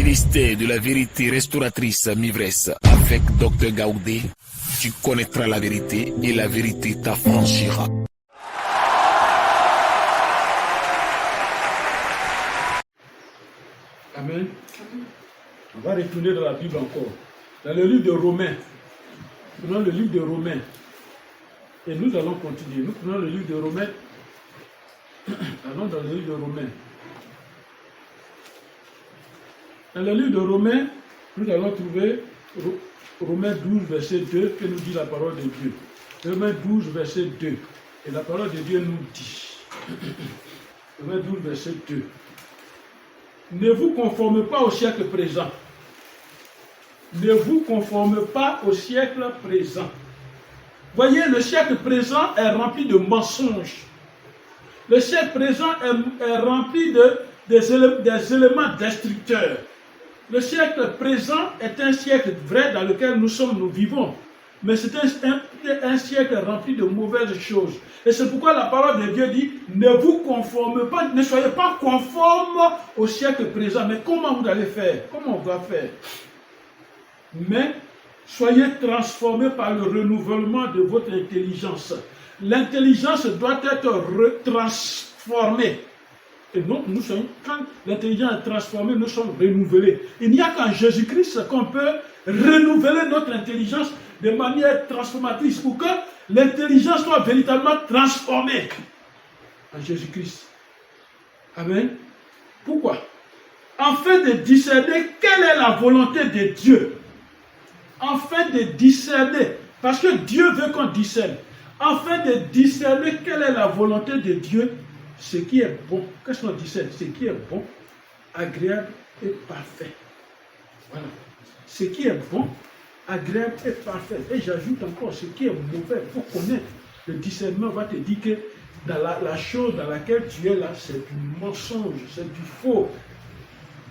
Ministère de la vérité restauratrice Mivresse avec Dr Gaoudé, tu connaîtras la vérité et la vérité t'affranchira. Amen. On va retourner dans la Bible encore. Dans le livre de Romains. Prenons le livre de Romains. Et nous allons continuer. Nous prenons le livre de Romains. Allons dans le livre de Romains. Dans le livre de Romains, nous allons trouver Romains 12, verset 2, que nous dit la parole de Dieu. Romains 12, verset 2. Et la parole de Dieu nous dit. Romains 12, verset 2. Ne vous conformez pas au siècle présent. Ne vous conformez pas au siècle présent. Voyez, le siècle présent est rempli de mensonges. Le siècle présent est rempli des éléments destructeurs. Le siècle présent est un siècle vrai dans lequel nous vivons. Mais c'est un siècle rempli de mauvaises choses. Et c'est pourquoi la parole de Dieu dit, ne vous conformez pas, ne soyez pas conformes au siècle présent. Mais comment vous allez faire? Comment on va faire? Mais soyez transformés par le renouvellement de votre intelligence. L'intelligence doit être transformée. Et donc, quand l'intelligence est transformée, nous sommes renouvelés. Il n'y a qu'en Jésus-Christ qu'on peut renouveler notre intelligence de manière transformatrice pour que l'intelligence soit véritablement transformée en Jésus-Christ. Amen. Pourquoi? Afin de discerner quelle est la volonté de Dieu. Afin de discerner, parce que Dieu veut qu'on discerne. Afin de discerner quelle est la volonté de Dieu, ce qui est bon. Qu'est-ce qu'on discerne? Ce qui est bon, agréable et parfait. Voilà. Ce qui est bon, agréable et parfait. Et j'ajoute encore, ce qui est mauvais, il faut connaître. Le discernement va te dire que dans la chose dans laquelle tu es là, c'est du mensonge, c'est du faux.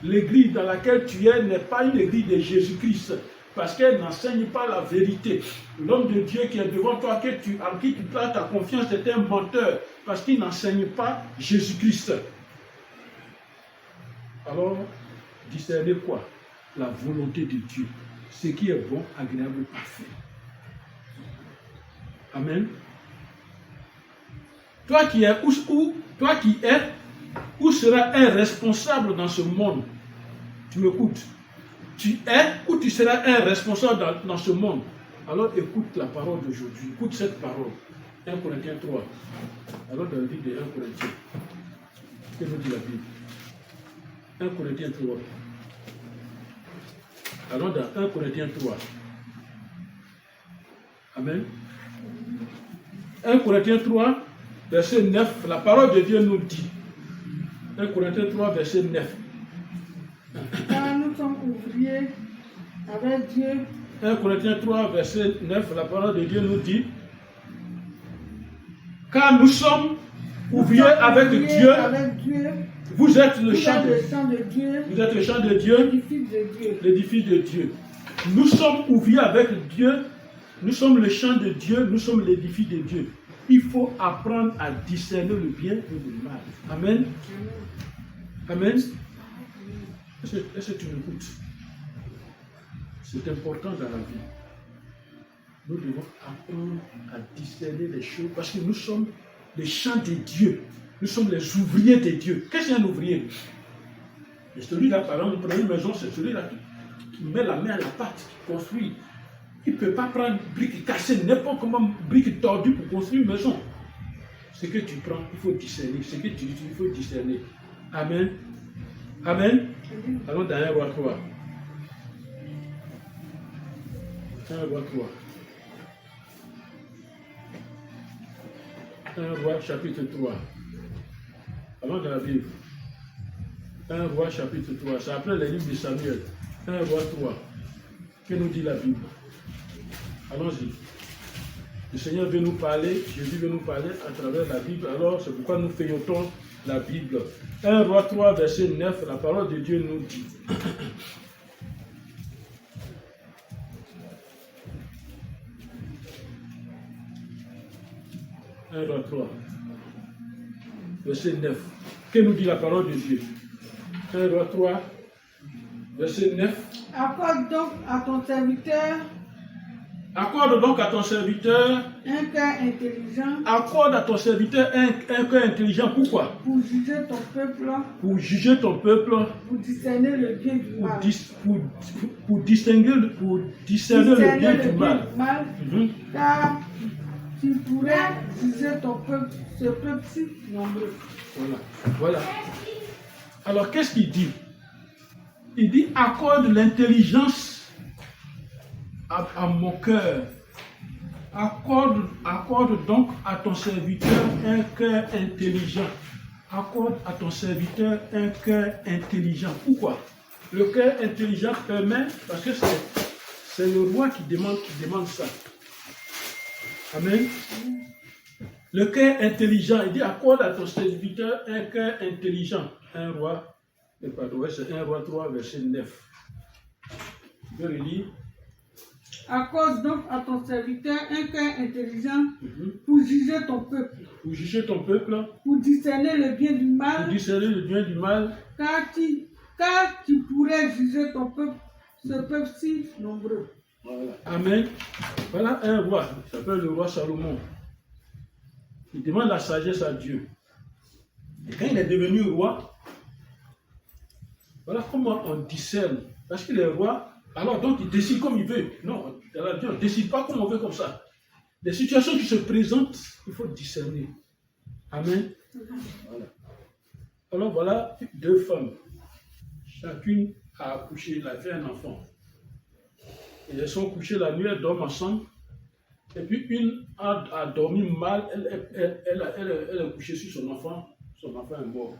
L'église dans laquelle tu es n'est pas une église de Jésus-Christ, parce qu'elle n'enseigne pas la vérité. L'homme de Dieu qui est devant toi, en qui tu places ta confiance, est un menteur, parce qu'il n'enseigne pas Jésus-Christ. Alors, discernez quoi? La volonté de Dieu. Ce qui est bon, agréable et parfait. Amen. Toi qui es, où sera un responsable dans ce monde? Tu m'écoutes? Tu es ou tu seras un responsable dans ce monde? Alors écoute la parole d'aujourd'hui. Écoute cette parole. 1 Corinthiens 3. Alors dans le livre de 1 Corinthiens. Que nous dit la Bible? 1 Corinthiens 3. Alors dans 1 Corinthiens 3. Amen. 1 Corinthiens 3, verset 9. La parole de Dieu nous dit. 1 Corinthiens 3, verset 9. Car nous sommes ouvriers avec Dieu. 1 Corinthiens 3, verset 9, la parole de Dieu nous dit, car nous sommes ouvriers avec Dieu, vous êtes le champ de Dieu, vous êtes le champ de Dieu, l'édifice de Dieu. Nous sommes ouvriers avec Dieu, nous sommes le champ de Dieu, nous sommes l'édifice de Dieu. Il faut apprendre à discerner le bien et le mal. Amen. Amen. Est-ce que tu m'écoutes? C'est important dans la vie. Nous devons apprendre à discerner les choses parce que nous sommes les champs de Dieu. Nous sommes les ouvriers de Dieu. Qu'est-ce qu'un ouvrier? Et celui-là, par exemple, pour une maison, c'est celui-là qui met la main à la pâte, qui construit. Il ne peut pas prendre une brique cassée, n'importe comment, brique tordue pour construire une maison. Ce que tu prends, il faut discerner. Ce que tu dis, il faut discerner. Amen. Amen. Allons dans 1 Roi 3. 1 Roi 3. 1 Roi chapitre 3. Allons dans la Bible. 1 Roi chapitre 3. C'est après les livres de Samuel. 1 Roi 3. Que nous dit la Bible? Allons-y. Le Seigneur veut nous parler, Jésus veut nous parler à travers la Bible. Alors, c'est pourquoi nous feuilletons la Bible. 1 Roi 3, verset 9, la parole de Dieu nous dit. 1 Roi 3, verset 9. Que nous dit la parole de Dieu? 1 Roi 3, Verset 9. Accorde donc à ton serviteur Accorde donc à ton serviteur, un cœur intelligent accorde à ton serviteur un cœur intelligent. Pourquoi? pour juger ton peuple, Pour juger ton peuple, pour discerner le bien du pour, mal. pour discerner le bien du mal. Mhm. Car tu pourrais juger ton peuple, ce peuple si nombreux. Voilà. Alors, qu'est-ce qu'il dit? Il dit, accorde l'intelligence à mon cœur. Accorde donc à ton serviteur un cœur intelligent. Accorde à ton serviteur un cœur intelligent. Pourquoi? Le cœur intelligent permet, parce que c'est le roi qui demande ça. Amen. Le cœur intelligent, il dit, accorde à ton serviteur un cœur intelligent. Un roi, c'est 1 roi 3, verset 9. Je vais le lire. Accorde donc à ton serviteur un cœur intelligent pour juger ton peuple. Pour juger ton peuple, Pour discerner le bien du mal. pour discerner le bien du mal, Car tu pourrais juger ton peuple, ce peuple si nombreux. voilà. Amen. Voilà un roi, il s'appelle le roi Salomon. Il demande la sagesse à Dieu. Et quand il est devenu roi, voilà comment on discerne. Parce qu'il est roi, alors donc il décide comme il veut. Non, Dieu ne décide pas comme on veut comme ça. Les situations qui se présentent, il faut discerner. Amen. Voilà. Alors voilà 2 femmes. Chacune a accouché, elle a fait un enfant. Et elles sont couchées la nuit, elles dorment ensemble. Et puis une a dormi mal, elle est couchée sur son enfant est mort.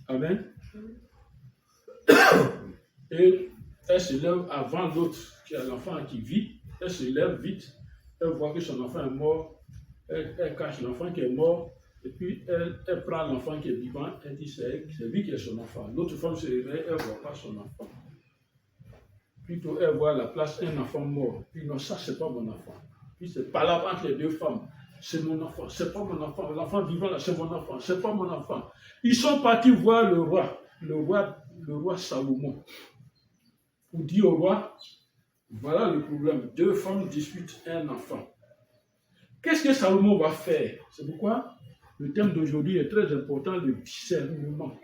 Amen. Et elle se lève avant l'autre, qui a l'enfant qui vit, elle se lève vite, elle voit que son enfant est mort, elle cache l'enfant qui est mort, et puis elle prend l'enfant qui est vivant, elle dit c'est lui qui est son enfant. L'autre femme se réveille, elle ne voit pas son enfant. Plutôt elle voit à la place un enfant mort. Puis non, ça c'est pas mon enfant. Puis c'est pas là entre les 2 femmes. C'est mon enfant, c'est pas mon enfant. L'enfant vivant là, c'est mon enfant, c'est pas mon enfant. Ils sont partis voir le roi Salomon. Pour dire au roi, voilà le problème. 2 femmes disputent un enfant. Qu'est-ce que Salomon va faire? C'est pourquoi le thème d'aujourd'hui est très important, le discernement.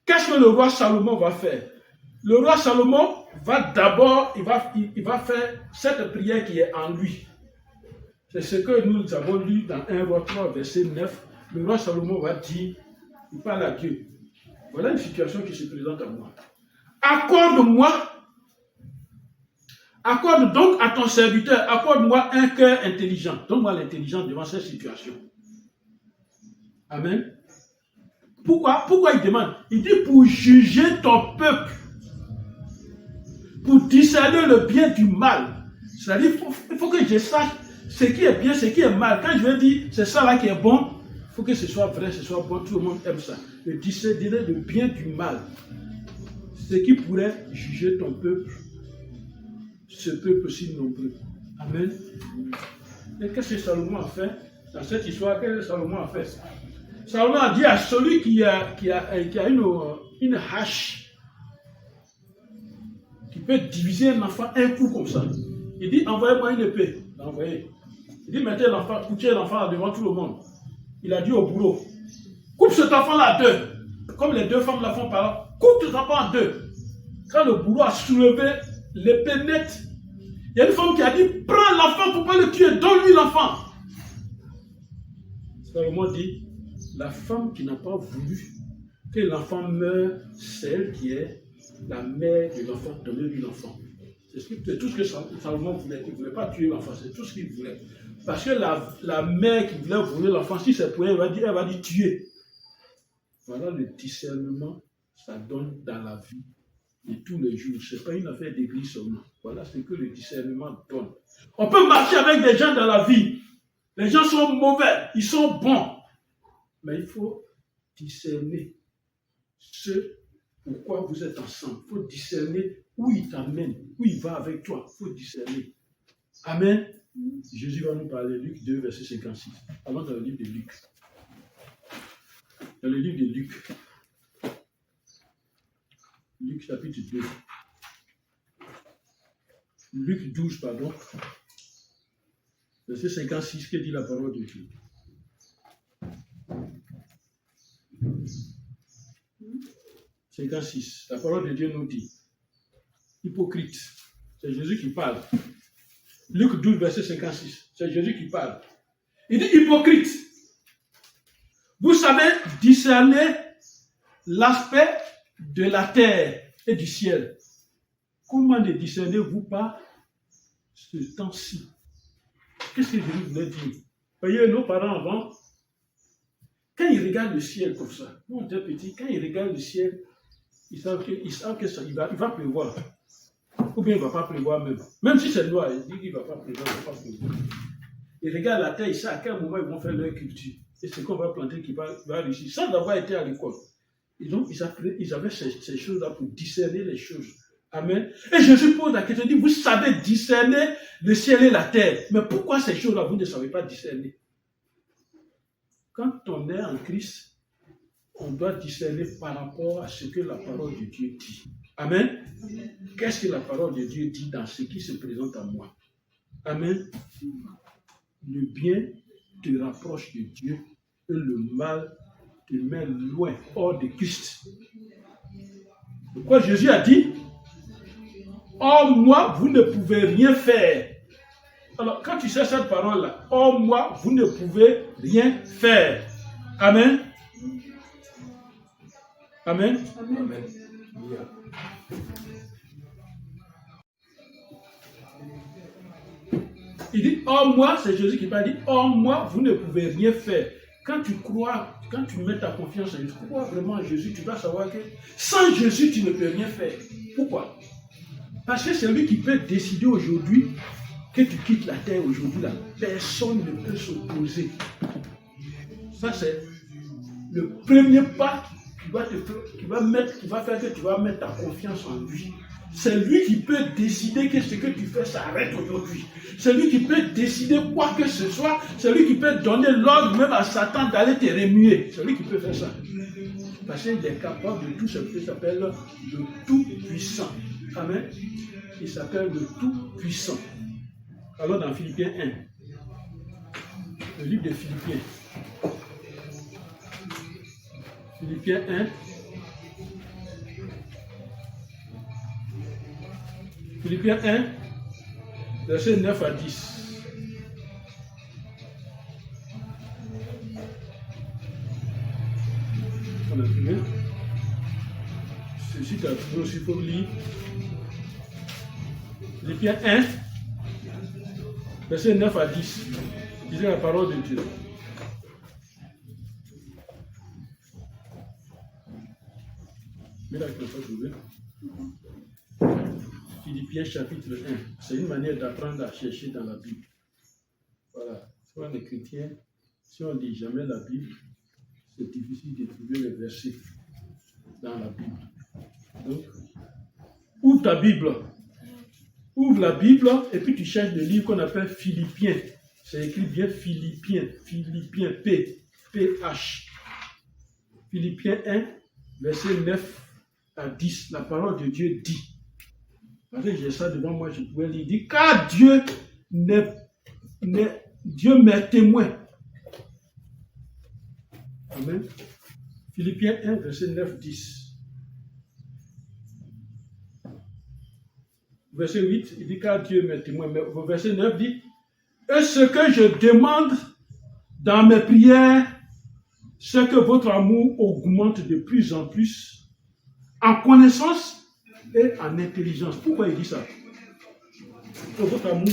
Qu'est-ce que le roi Salomon va faire? Le roi Salomon va d'abord, il va faire cette prière qui est en lui. C'est ce que nous avons lu dans 1 roi 3, verset 9. Le roi Salomon va dire, il parle à Dieu. Voilà une situation qui se présente à moi. Accorde donc à ton serviteur, accorde-moi un cœur intelligent. Donne-moi l'intelligence devant cette situation. Amen. Pourquoi il demande? Il dit pour juger ton peuple. Pour discerner le bien du mal. C'est-à-dire, il faut que je sache ce qui est bien, ce qui est mal. Quand je vais dire, c'est ça là qui est bon, il faut que ce soit vrai, ce soit bon, tout le monde aime ça. Le discerner le bien du mal. Ce qui pourrait juger ton peuple, ce peuple si nombreux. Amen. Et qu'est-ce que Salomon a fait dans cette histoire? Qu'est-ce que Salomon a fait? Salomon a dit à celui qui a une hache, qui peut diviser un enfant un coup comme ça. Il dit, envoyez-moi une épée. Il dit, mettez l'enfant, couchez l'enfant devant tout le monde. Il a dit au bourreau, coupe cet enfant-là en 2. Comme les 2 femmes la font par là, coupe cet enfant en 2. Quand le bourreau a soulevé l'épée nette, il y a une femme qui a dit, prends l'enfant pour ne pas le tuer, donne-lui l'enfant. Salomon dit, la femme qui n'a pas voulu que l'enfant meure, c'est elle qui est la mère de l'enfant, donnez-lui l'enfant. C'est tout ce que Salomon voulait. Il ne voulait pas tuer l'enfant, c'est tout ce qu'il voulait. Parce que la mère qui voulait voler l'enfant, si c'est pour elle, elle va dire tuer. Voilà le discernement, ça donne dans la vie de tous les jours. Ce n'est pas une affaire d'église seulement. Voilà ce que le discernement donne. On peut marcher avec des gens dans la vie. Les gens sont mauvais, ils sont bons. Mais il faut discerner ce pourquoi vous êtes ensemble. Il faut discerner où il t'amène, où il va avec toi. Il faut discerner. Amen. Jésus va nous parler, Luc 2, verset 56. Allons dans le livre de Luc. Dans le livre de Luc. Luc chapitre 2. Luc 12, pardon. Verset 56, que dit la parole de Dieu. « 56. La parole de Dieu nous dit, hypocrite, c'est Jésus qui parle. Luc 12, verset 56, c'est Jésus qui parle. Il dit, hypocrite, vous savez discerner l'aspect de la terre et du ciel. Comment ne discernez-vous pas ce temps-ci? Qu'est-ce que Jésus voulait dire? Voyez, nos parents avant, quand ils regardent le ciel comme ça, nous on était petits, quand ils regardent le ciel, ils savent que ça, il va pleuvoir. Ou bien il ne va pas pleuvoir même. Même si c'est noir, ils disent qu'il ne va pas pleuvoir, il ne va pas pleuvoir. Ils regardent la terre, ils savent à quel moment ils vont faire leur culture. Et ce qu'on va planter qui va réussir. Sans avoir été à l'école. Et donc, ils avaient ces choses-là pour discerner les choses. Amen. Et Jésus pose la question, il dit, vous savez discerner le ciel et la terre. Mais pourquoi ces choses-là, vous ne savez pas discerner? Quand on est en Christ, on doit discerner par rapport à ce que la parole de Dieu dit. Amen. Qu'est-ce que la parole de Dieu dit dans ce qui se présente à moi? Amen. Le bien te rapproche de Dieu et le mal te met loin, hors de Christ. Pourquoi Jésus a dit, hors moi, vous ne pouvez rien faire. Alors, quand tu sais cette parole-là, hors moi, vous ne pouvez rien faire. Amen. Amen. Amen. Il dit, hors moi, c'est Jésus qui parle, il dit, hors moi, vous ne pouvez rien faire. Quand tu crois, quand tu mets ta confiance en Jésus, tu crois vraiment en Jésus, tu vas savoir que sans Jésus, tu ne peux rien faire. Pourquoi? Parce que c'est lui qui peut décider aujourd'hui que tu quittes la terre aujourd'hui, là. Personne ne peut s'opposer. Ça, c'est le premier pas qui va faire que tu vas mettre ta confiance en lui. C'est lui qui peut décider que ce que tu fais s'arrête aujourd'hui. C'est lui qui peut décider quoi que ce soit. C'est lui qui peut donner l'ordre même à Satan d'aller te remuer. C'est lui qui peut faire ça. Parce qu'il est capable de tout ce qui s'appelle le Tout-Puissant. Amen. Il s'appelle le Tout-Puissant. Alors dans Philippiens 1, le livre de Philippiens. Philippiens 1. Philippiens 1, versets 9 à 10. On a trouvé. Ceci, tu as trouvé aussi pour lire. Philippiens 1, versets 9 à 10. Disait la parole de Dieu. Mais là, tu n'as pas trouvé. Philippiens chapitre 1. C'est une manière d'apprendre à chercher dans la Bible. Voilà. Soit les chrétiens, si on ne lit jamais la Bible, c'est difficile de trouver les versets dans la Bible. Donc, ouvre ta Bible. Ouvre la Bible et puis tu cherches le livre qu'on appelle Philippiens. C'est écrit bien Philippiens. Philippiens, P-H. Philippiens 1, verset 9 à 10. La parole de Dieu dit. Parce que j'ai ça devant moi, je pouvais lire. Il dit, car Dieu m'est témoin. Amen. Philippiens 1, verset 9, 10. Verset 8, il dit, car Dieu m'est témoin. Mais verset 9 dit, et ce que je demande dans mes prières, c'est que votre amour augmente de plus en plus en connaissance et en intelligence. Pourquoi il dit ça? Que votre amour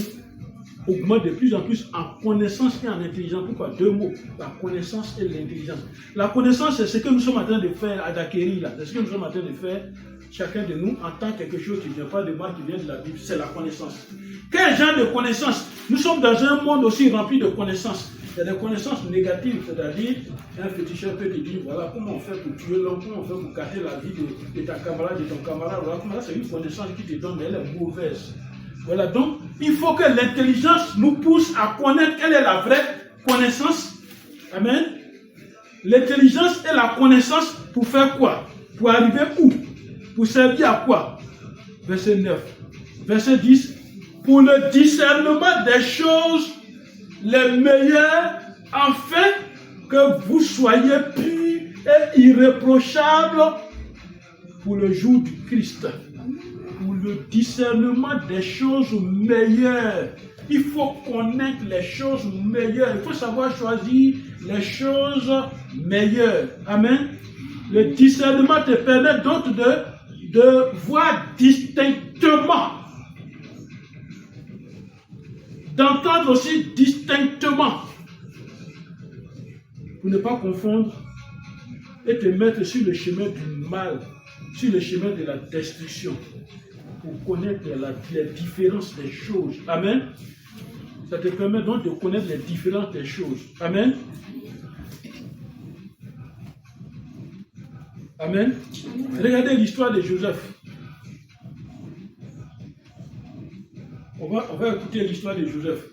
augmente de plus en plus en connaissance et en intelligence. Pourquoi? Deux mots, la connaissance et l'intelligence. La connaissance, c'est ce que nous sommes en train de faire, d'acquérir là. C'est ce que nous sommes en train de faire, chacun de nous, entend quelque chose qui ne vient pas de moi, qui vient de la Bible. C'est la connaissance. Quel genre de connaissance? Nous sommes dans un monde aussi rempli de connaissances. Il y a des connaissances négatives, c'est-à-dire un féticheur peut te dire, voilà comment on fait pour tuer l'homme, comment on fait pour casser la vie de ta camarade, de ton camarade. Voilà, comment c'est une connaissance qui te donne, mais elle est mauvaise. Voilà, donc il faut que l'intelligence nous pousse à connaître quelle est la vraie connaissance. Amen. L'intelligence et la connaissance pour faire quoi? Pour arriver où? Pour servir à quoi? Verset 9. Verset 10. Pour le discernement des choses les meilleures, afin que vous soyez purs et irréprochables pour le jour du Christ. Pour le discernement des choses meilleures. Il faut connaître les choses meilleures. Il faut savoir choisir les choses meilleures. Amen. Le discernement te permet donc de voir distinctement. D'entendre aussi distinctement. Pour ne pas confondre et te mettre sur le chemin du mal, sur le chemin de la destruction. Pour connaître les différences des choses. Amen. Ça te permet donc de connaître les différences des choses. Amen. Amen. Regardez l'histoire de Joseph. On va écouter l'histoire de Joseph.